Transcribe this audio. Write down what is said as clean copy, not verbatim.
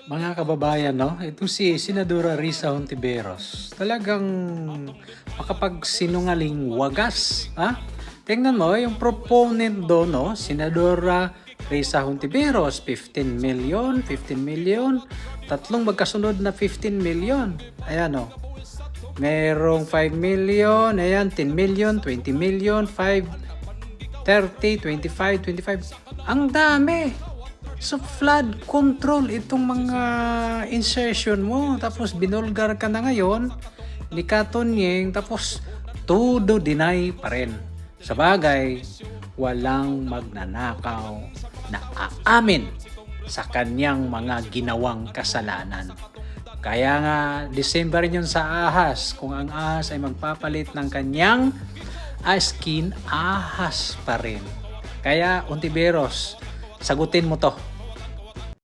Mga kababayan, no? Ito si Senadora Risa Hontiveros. Talagang makapagsinungaling wagas, ha? Tingnan mo, yung proponent doon, no? Senadora Risa Hontiveros, 15 million, 15 million. Tatlong magkasunod na 15 million. Ayan, no? Merong 5 million, ayan, 10 million, 20 million, 5, 30, 25, 25. Ang dami! So flood control itong mga insertion mo. Tapos binulgar ka na ngayon ni Katonyeng, tapos todo deny pa rin. Sa bagay, walang magnanakaw na aamin sa kanyang mga ginawang kasalanan. Kaya nga, December yun sa ahas. Kung ang ahas ay magpapalit ng kanyang skin, ahas pa rin. Kaya, Hontiveros, sagutin mo to.